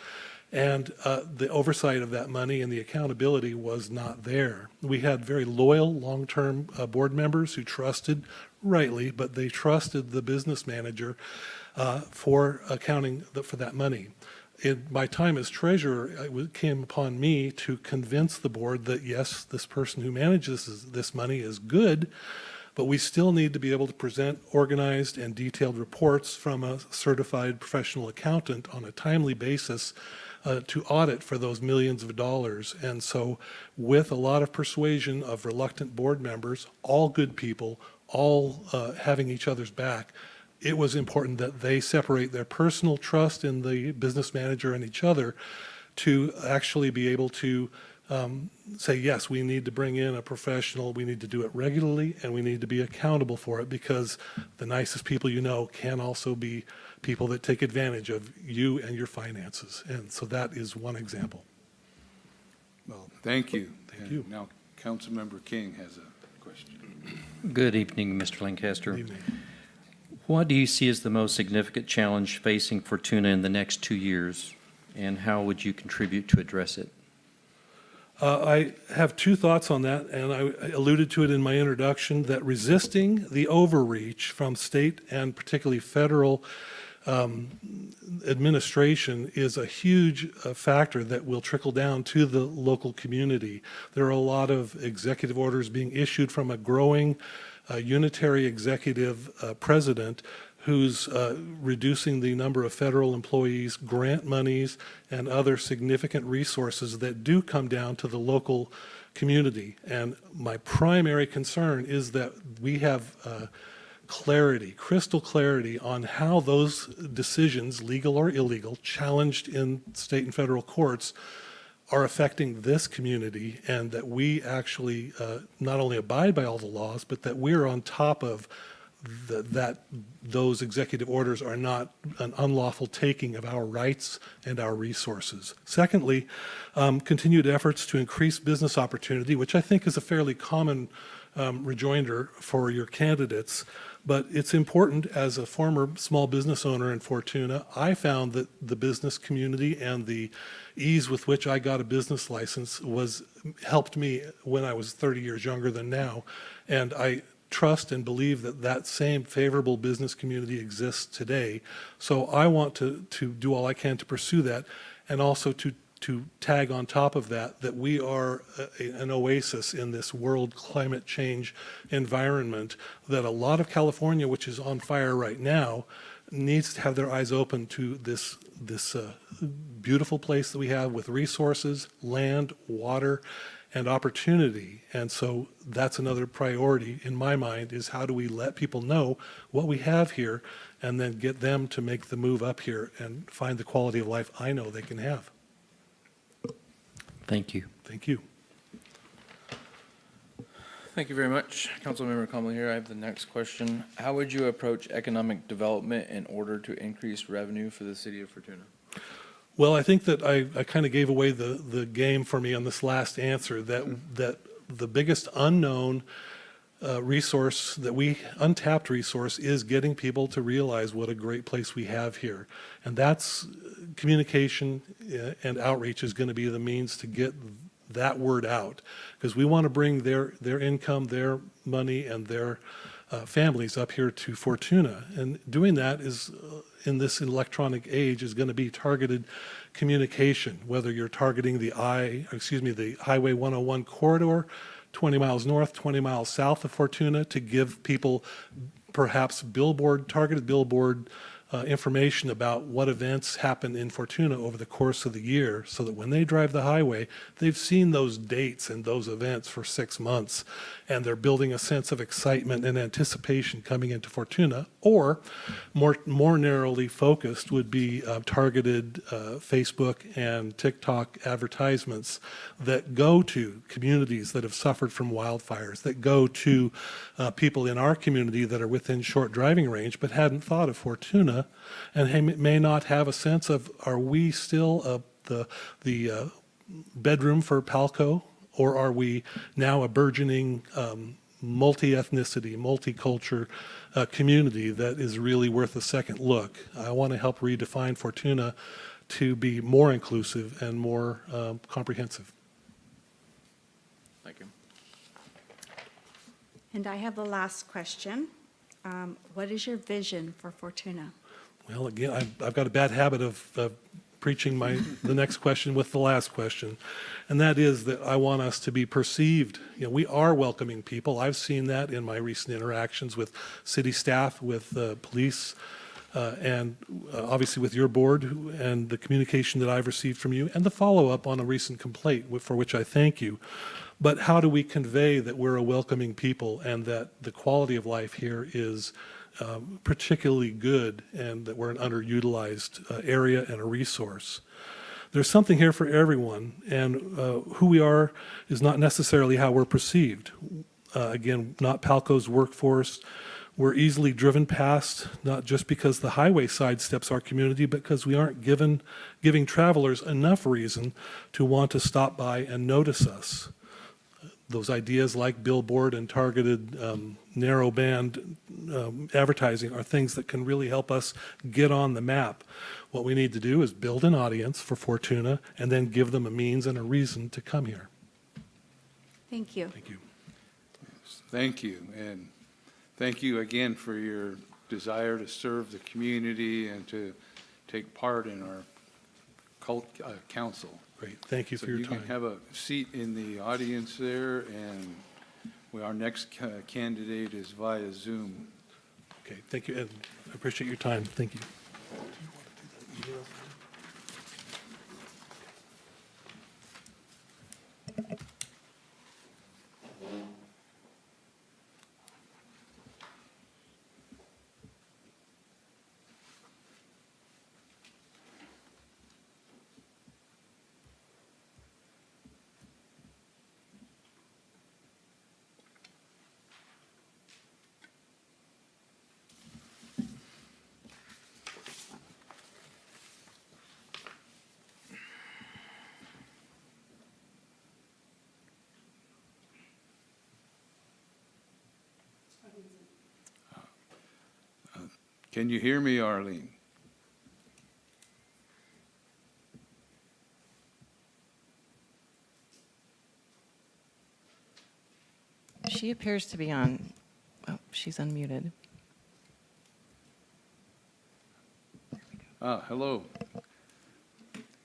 And the oversight of that money and the accountability was not there. We had very loyal, long-term board members who trusted, rightly, but they trusted the business manager for accounting for that money. In my time as treasurer, it came upon me to convince the board that, yes, this person who manages this money is good, but we still need to be able to present organized and detailed reports from a certified professional accountant on a timely basis to audit for those millions of dollars. And so with a lot of persuasion of reluctant board members, all good people, all having each other's back, it was important that they separate their personal trust in the business manager and each other to actually be able to say, yes, we need to bring in a professional, we need to do it regularly, and we need to be accountable for it, because the nicest people you know can also be people that take advantage of you and your finances. And so that is one example. Well, thank you. Thank you. And now, Councilmember King has a question. Good evening, Mr. Lancaster. Good evening. What do you see as the most significant challenge facing Fortuna in the next 2 years, and how would you contribute to address it? I have two thoughts on that, and I alluded to it in my introduction, that resisting the overreach from state and particularly federal administration is a huge factor that will trickle down to the local community. There are a lot of executive orders being issued from a growing unitary executive president who's reducing the number of federal employees, grant monies, and other significant resources that do come down to the local community. And my primary concern is that we have clarity, crystal clarity on how those decisions, legal or illegal, challenged in state and federal courts, are affecting this community, and that we actually not only abide by all the laws, but that we're on top of that those executive orders are not an unlawful taking of our rights and our resources. Secondly, continued efforts to increase business opportunity, which I think is a fairly common rejoinder for your candidates. But it's important, as a former small business owner in Fortuna, I found that the business community and the ease with which I got a business license helped me when I was 30 years younger than now. And I trust and believe that that same favorable business community exists today. So I want to do all I can to pursue that, and also to tag on top of that we are an oasis in this world climate change environment, that a lot of California, which is on fire right now, needs to have their eyes open to this beautiful place that we have with resources, land, water, and opportunity. And so that's another priority in my mind, is how do we let people know what we have here and then get them to make the move up here and find the quality of life I know they can have. Thank you. Thank you. Thank you very much. Councilmember Conley here. I have the next question. How would you approach economic development in order to increase revenue for the city of Fortuna? Well, I think that I kind of gave away the game for me on this last answer, that the biggest unknown resource, untapped resource, is getting people to realize what a great place we have here. And that's communication and outreach is going to be the means to get that word out, because we want to bring their income, their money, and their families up here to Fortuna. And doing that is, in this electronic age, is going to be targeted communication, whether you're targeting the Highway 101 corridor, 20 miles north, 20 miles south of Fortuna, to give people perhaps targeted billboard information about what events happen in Fortuna over the course of the year, so that when they drive the highway, they've seen those dates and those events for 6 months, and they're building a sense of excitement and anticipation coming into Fortuna. Or more narrowly focused would be targeted Facebook and TikTok advertisements that go to communities that have suffered from wildfires, that go to people in our community that are within short driving range but hadn't thought of Fortuna, and may not have a sense of, are we still the bedroom for Palco, or are we now a burgeoning multi-ethnicity, multicultural community that is really worth a second look? I want to help redefine Fortuna to be more inclusive and more comprehensive. Thank you. And I have the last question. What is your vision for Fortuna? Well, again, I've got a bad habit of preaching the next question with the last question, and that is that I want us to be perceived. You know, we are welcoming people. I've seen that in my recent interactions with city staff, with police, and obviously with your board, and the communication that I've received from you, and the follow-up on a recent complaint, for which I thank you. But how do we convey that we're a welcoming people and that the quality of life here is particularly good, and that we're an underutilized area and a resource? There's something here for everyone, and who we are is not necessarily how we're perceived. Again, not Palco's workforce. We're easily driven past, not just because the highway sidesteps our community, but because we aren't giving travelers enough reason to want to stop by and notice us. Those ideas like billboard and targeted narrow band advertising are things that can really help us get on the map. What we need to do is build an audience for Fortuna and then give them a means and a reason to come here. Thank you. Thank you. Thank you, and thank you again for your desire to serve the community and to take part in our council. Great. Thank you So for your you time. can have a seat in the audience there, and our next candidate is via Zoom. Okay, thank you, and I appreciate your time. Thank you. Can you hear me, Arlene? She appears to be on, oh, she's unmuted. Hello.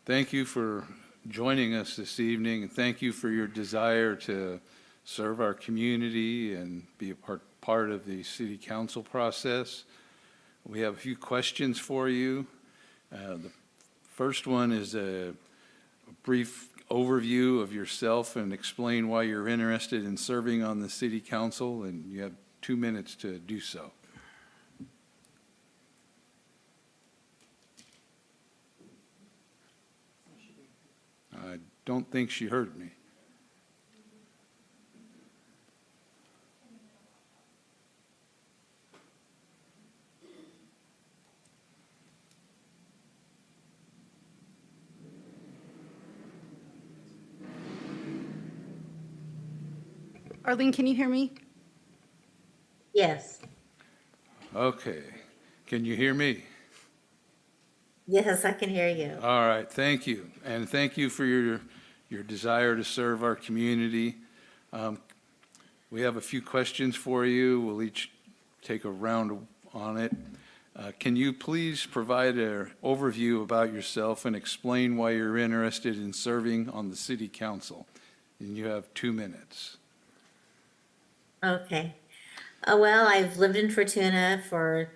Thank you for joining us this evening, and thank you for your desire to serve our community and be a part of the city council process. We have a few questions for you. The first one is a brief overview of yourself and explain why you're interested in serving on the city council, and you have 2 minutes to do so. I don't think she heard me. Arlene, can you hear me? Yes, Okay. Can you hear me? yes, I can hear you. All right, thank you. And thank you for your desire to serve our community. We have a few questions for you. We'll each take a round on it. Can you please provide an overview about yourself and explain why you're interested in serving on the city council? And you have 2 minutes. Okay. Well, I've lived in Fortuna for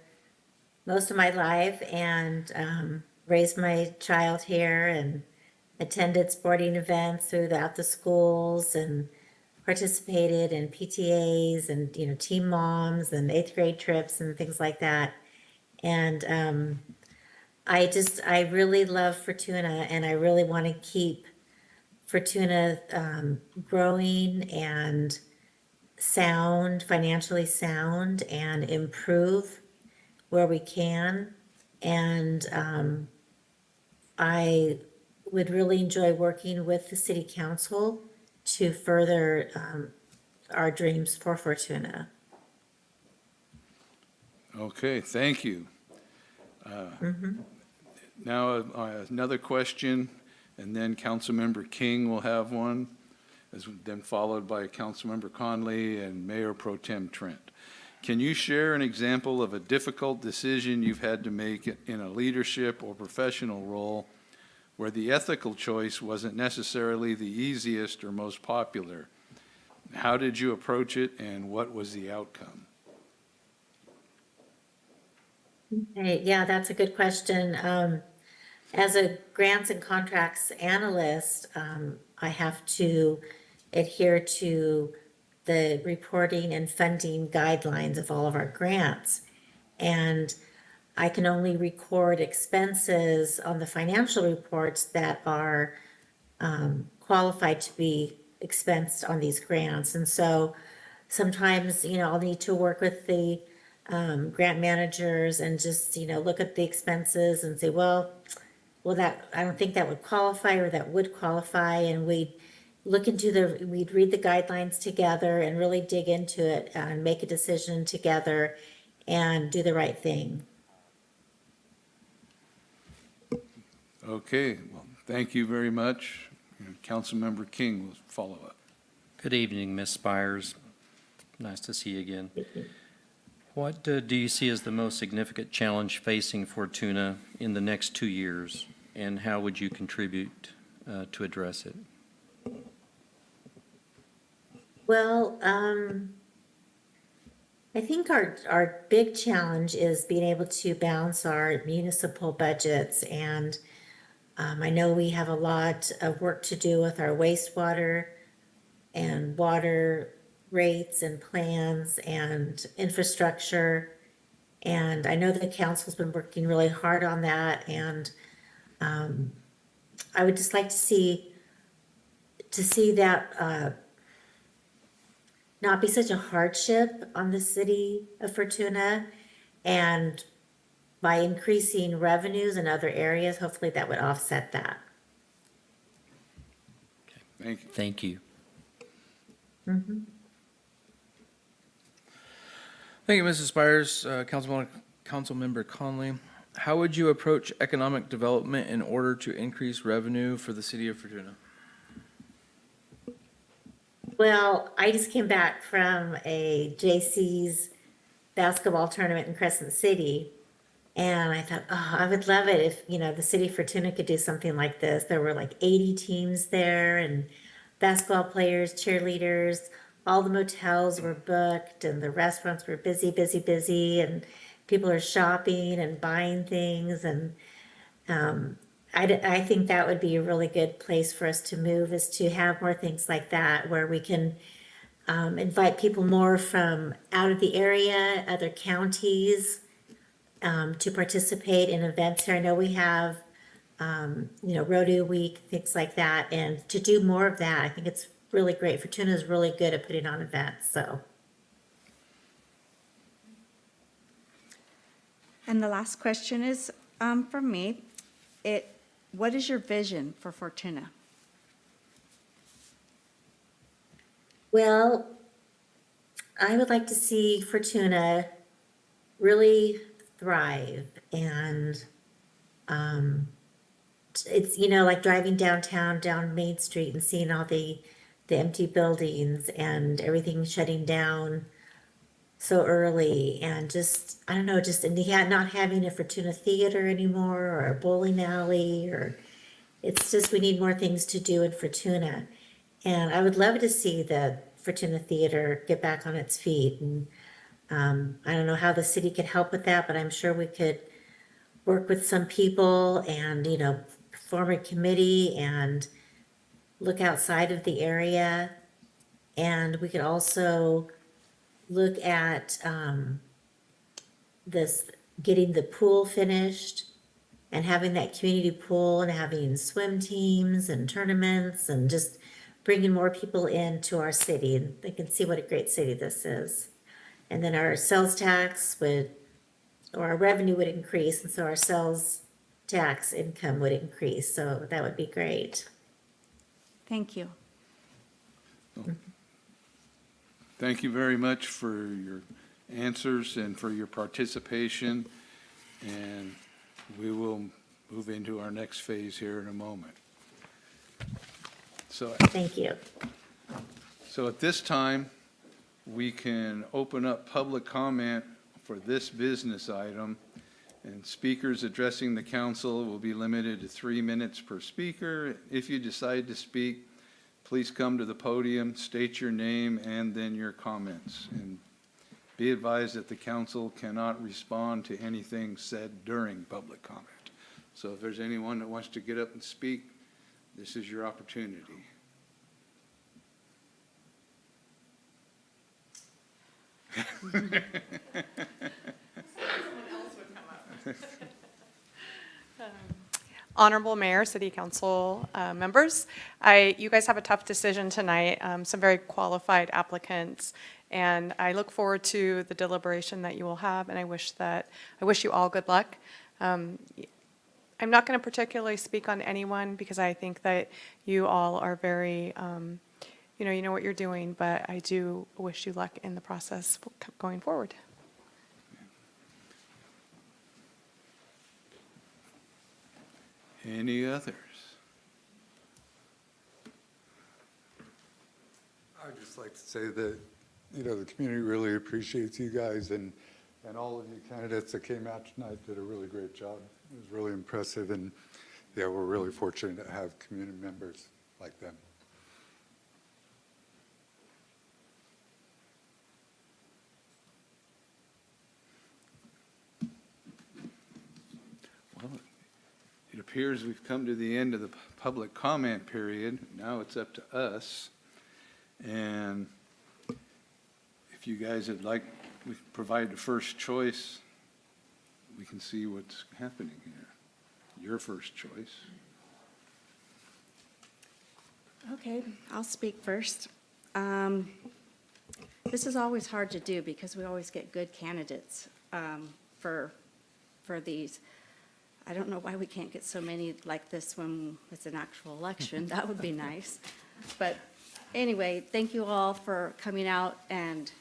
most of my life and raised my child here and attended sporting events throughout the schools and participated in PTAs and, team moms and 8th grade trips and things like that. And I really love Fortuna, and I really want to keep Fortuna growing and financially sound, and improve where we can. And I would really enjoy working with the city council to further our dreams for Fortuna. Okay, thank you. Now, another question, and then Councilmember King will have one, then followed by Councilmember Conley and Mayor Pro Tem Trent. Can you share an example of a difficult decision you've had to make in a leadership or professional role where the ethical choice wasn't necessarily the easiest or most popular? How did you approach it, and what was the outcome? Hey, yeah, that's a good question. As a grants and contracts analyst, I have to adhere to the reporting and funding guidelines of all of our grants. And I can only record expenses on the financial reports that are qualified to be expensed on these grants. And so sometimes, I'll need to work with the grant managers and just, look at the expenses and say, well, that, I don't think that would qualify or that would qualify. And we'd read the guidelines together and really dig into it and make a decision together and do the right thing. Okay, well, thank you very much. Councilmember King will follow up. Good evening, Ms. Spires. Nice to see you again. What do you see as the most significant challenge facing Fortuna in the next 2 years, and how would you contribute to address it? Well, I think our big challenge is being able to balance our municipal budgets. And I know we have a lot of work to do with our wastewater and water rates and plans and infrastructure. And I know the council's been working really hard on that. And I would just like to see that not be such a hardship on the city of Fortuna. And by increasing revenues in other areas, hopefully that would offset that. Thank you. Thank you. Mm-hmm. Thank you, Mrs. Spires. Councilmember Conley, how would you approach economic development in order to increase revenue for the city of Fortuna? Well, I just came back from a JC's basketball tournament in Crescent City. And I thought, oh, I would love it if, the city of Fortuna could do something like this. There were like 80 teams there and basketball players, cheerleaders, all the motels were booked and the restaurants were busy, busy, busy. And people are shopping and buying things. And I think that would be a really good place for us to move, is to have more things like that where we can invite people more from out of the area, other counties, to participate in events here. I know we have, Rodeo Week, things like that, and to do more of that, I think it's really great. Fortuna is really good at putting on events, so. And the last question is from me. What is your vision for Fortuna? Well, I would like to see Fortuna really thrive, and it's like driving downtown, down Main Street, and seeing all the empty buildings and everything shutting down so early, and just I don't know, not having a Fortuna Theater anymore or a bowling alley, or it's just we need more things to do in Fortuna, and I would love to see the Fortuna Theater get back on its feet. And I don't know how the city could help with that, but I'm sure we could work with some people and, form a committee and look outside of the area. And we could also look at getting the pool finished and having that community pool and having swim teams and tournaments and just bringing more people into our city, and they can see what a great city this is. And then our sales tax or our revenue would increase, and so our sales tax income would increase, so that would be great. Thank you. Thank you very much for your answers and for your participation. And we will move into our next phase here in a moment. Thank you. So at this time, we can open up public comment for this business item, and speakers addressing the council will be limited to 3 minutes per speaker. If you decide to speak, please come to the podium, state your name, and then your comments. And be advised that the council cannot respond to anything said during public comment. So if there's anyone that wants to get up and speak, this is your opportunity. Honorable Mayor, City Council members, you guys have a tough decision tonight, some very qualified applicants, and I look forward to the deliberation that you will have, and I wish you all good luck. I'm not going to particularly speak on anyone because I think that you all are very, you know what you're doing, but I do wish you luck in the process going forward. Any others? I'd just like to say that, you know, the community really appreciates you guys, and all of you candidates that came out tonight did a really great job. It was really impressive, and yeah, we're really fortunate to have community members like them. Well, it appears we've come to the end of the public comment period. Now it's up to us. And if you guys would like, we provide the first choice, we can see what's happening here. Your first choice. Okay, I'll speak first. This is always hard to do because we always get good candidates for these. I don't know why we can't get so many like this when it's an actual election. That would be nice. But anyway, thank you all for coming out and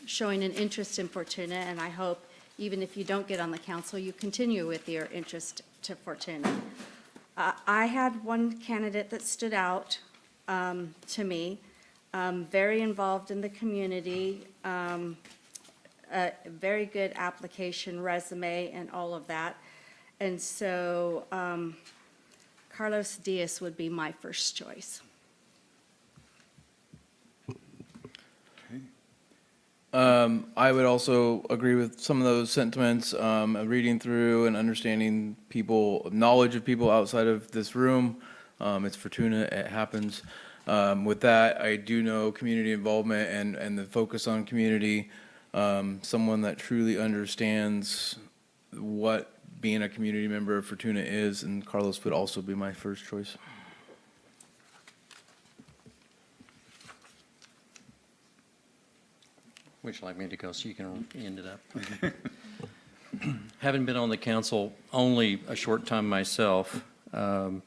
showing an interest in Fortuna, and I hope even if you don't get on the council, you continue with your interest to Fortuna. I had one candidate that stood out to me, very involved in the community, a very good application, resume, and all of that. And so Carlos Diaz would be my first choice. I would also agree with some of those sentiments, reading through and understanding knowledge of people outside of this room. It's Fortuna, it happens. With that, I do know community involvement and the focus on community, someone that truly understands what being a community member of Fortuna is, and Carlos would also be my first choice. Would you like me to go so you can end it up? Having been on the council only a short time myself, I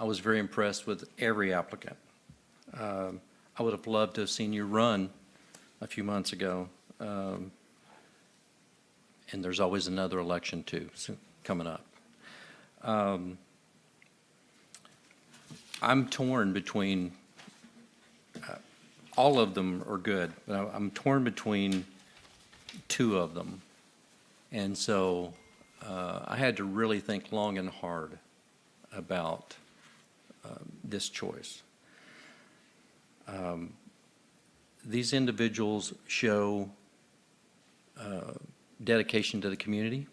was very impressed with every applicant. I would have loved to have seen you run a few months ago. And there's always another election too, coming up. I'm torn between, all of them are good, but I'm torn between two of them. And so I had to really think long and hard about this choice. These individuals show dedication to the community,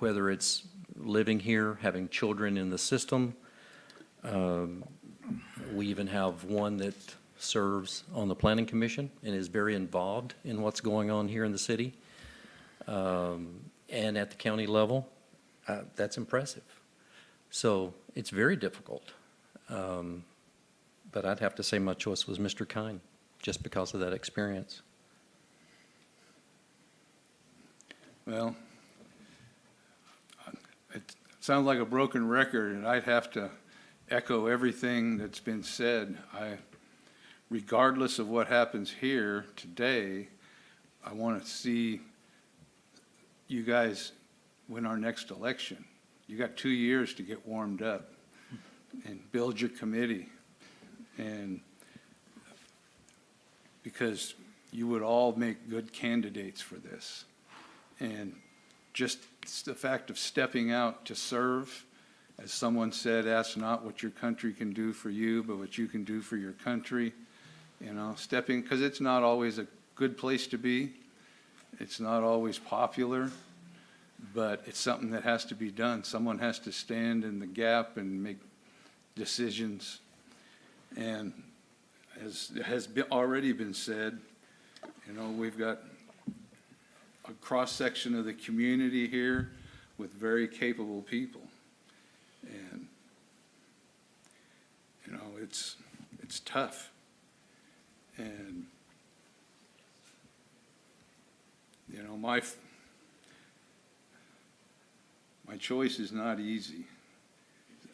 whether it's living here, having children in the system. We even have one that serves on the Planning Commission and is very involved in what's going on here in the city. And at the county level, that's impressive. So it's very difficult. But I'd have to say my choice was Mr. Kine, just because of that experience. Well, it sounds like a broken record, and I'd have to echo everything that's been said. Regardless of what happens here today, I want to see you guys win our next election. You got 2 years to get warmed up and build your committee. And because you would all make good candidates for this. And just the fact of stepping out to serve, as someone said, ask not what your country can do for you, but what you can do for your country. You know, stepping, because it's not always a good place to be. It's not always popular, but it's something that has to be done. Someone has to stand in the gap and make decisions. And as has already been said, you know, we've got a cross-section of the community here with very capable people. And, you know, it's tough. And, you know, my choice is not easy.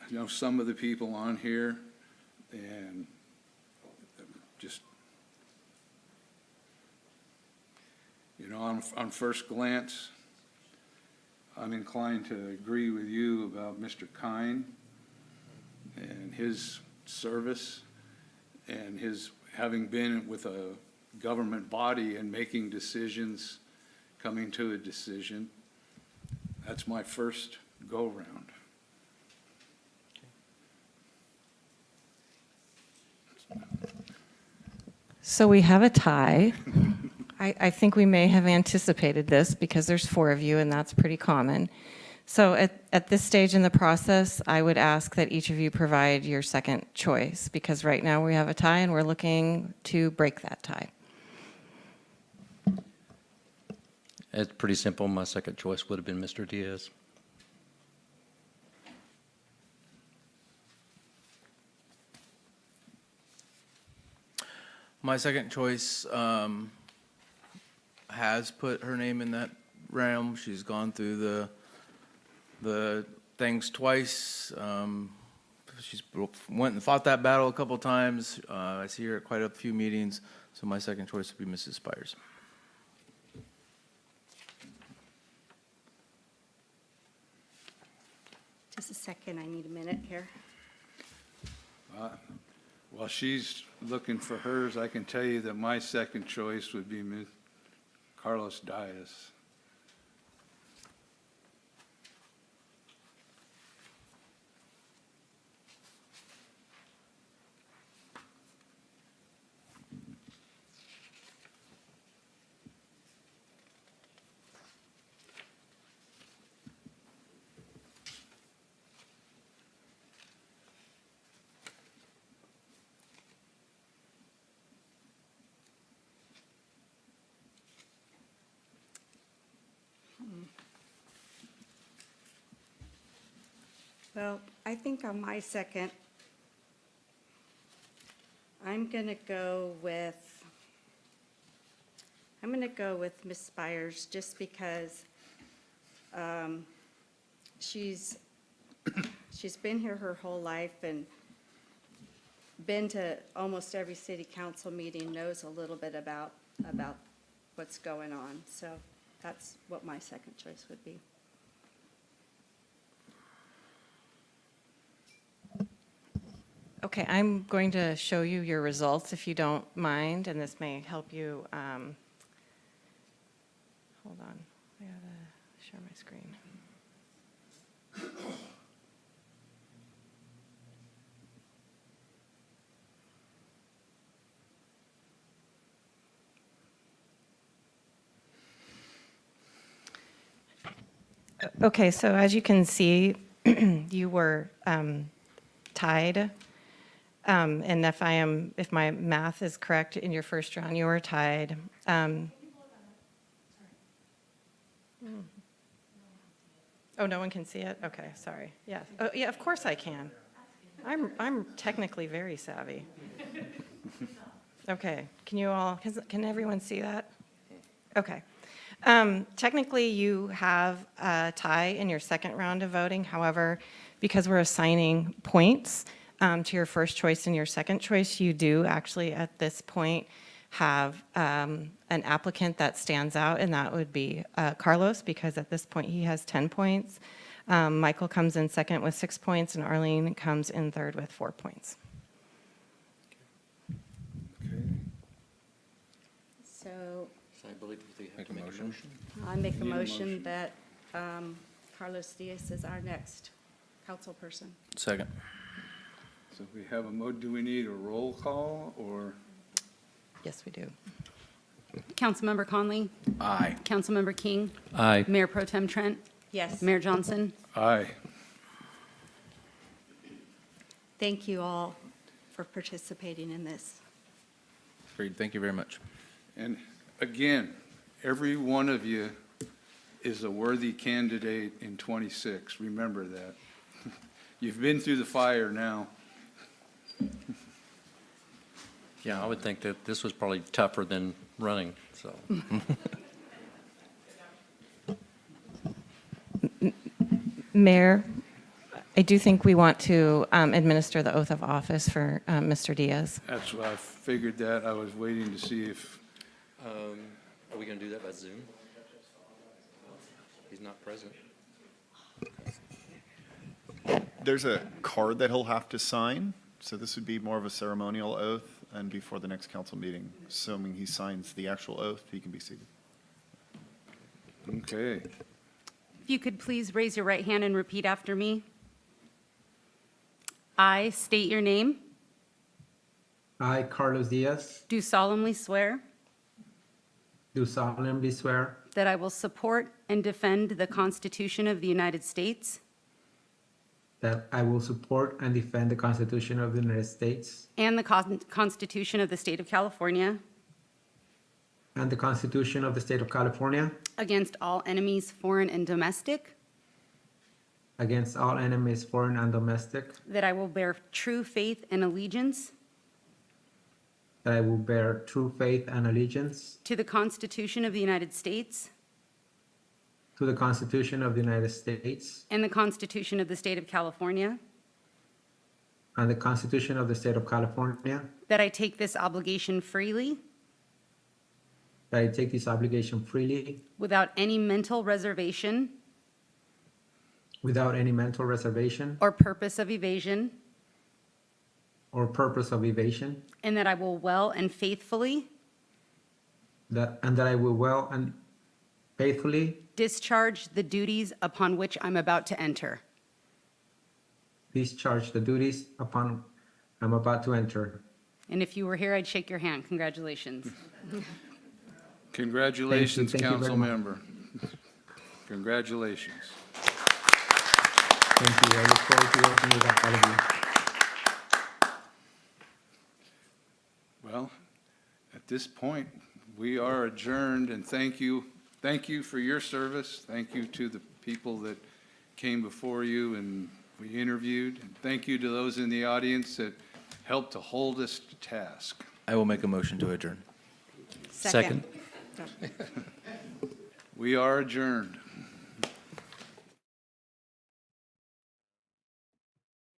I know some of the people on here, and just, you know, on first glance, I'm inclined to agree with you about Mr. Kine and his service and his having been with a government body and making decisions, coming to a decision. That's my first go-round. So we have a tie. I think we may have anticipated this because there's 4 of you, and that's pretty common. So at this stage in the process, I would ask that each of you provide your second choice, because right now we have a tie and we're looking to break that tie. It's pretty simple. My second choice would have been Mr. Diaz. My second choice has put her name in that realm. She's gone through the things twice. She's went and fought that battle a couple times. I see her at quite a few meetings. So my second choice would be Mrs. Spires. Just a second, I need a minute here. While she's looking for hers, I can tell you that my second choice would be Carlos Diaz. Well, I think on my second, I'm going to go with Ms. Spires, just because she's been here her whole life and been to almost every city council meeting, knows a little bit about what's going on. So that's what my second choice would be. Okay, I'm going to show you your results if you don't mind, and this may help you. Hold on, I gotta share my screen. Okay, so as you can see, you were tied. And if my math is correct, in your first round, you were tied. Oh, no one can see it? Okay, sorry. Yeah. Oh, yeah, of course I can. I'm technically very savvy. Okay, can everyone see that? Okay. Technically, you have a tie in your second round of voting. However, because we're assigning points to your first choice and your second choice, you do actually at this point have an applicant that stands out, and that would be Carlos, because at this point he has 10 points. Michael comes in second with 6 points, and Arlene comes in third with 4 points. Okay. So So I believe we have to Make a make a motion. motion. I make a Need a motion motion. that Carlos Diaz is our next council person. Second. So we have do we need a roll call or? Yes, we do. Councilmember Conley, Aye. Councilmember King, Aye. Mayor Pro Tem Trent, Yes. Mayor Johnson. Aye. Thank you all for participating in this. Agreed. Thank you very much. And again, every one of you is a worthy candidate in 26. Remember that. You've been through the fire now. Yeah, I would think that this was probably tougher than running, so. Mayor, I do think we want to administer the oath of office for Mr. Diaz. That's why I figured that. I was waiting to see if, Are we going to do that by Zoom? He's not present. There's a card that he'll have to sign, so this would be more of a ceremonial oath, and before the next council meeting, assuming he signs the actual oath, he can be seated. okay. If you could please raise your right hand and repeat after me. I state your name, I, Carlos Diaz, do solemnly swear do solemnly swear that I will support and defend the Constitution of the United States that I will support and defend the Constitution of the United States and the Constitution of the State of California and the Constitution of the State of California against all enemies, foreign and domestic, against all enemies, foreign and domestic, that I will bear true faith and allegiance that I will bear true faith and allegiance to the Constitution of the United States to the Constitution of the United States and the Constitution of the State of California, and the Constitution of the State of California, that I take this obligation freely that I take this obligation freely without any mental reservation without any mental reservation or purpose of evasion, or purpose of evasion, and that I will well and faithfully that I will well and faithfully discharge the duties upon which I'm about to enter. discharge the duties upon I'm about to enter. And if you were here, I'd shake your hand. Congratulations. Congratulations, Thank you very council much. member. Congratulations. Thank you. I look forward to working with all of you. Well, at this point, we are adjourned, and thank you. Thank you for your service. Thank you to the people that came before you and we interviewed. And thank you to those in the audience that helped to hold us to task. I will make a motion to adjourn. Second. We are adjourned.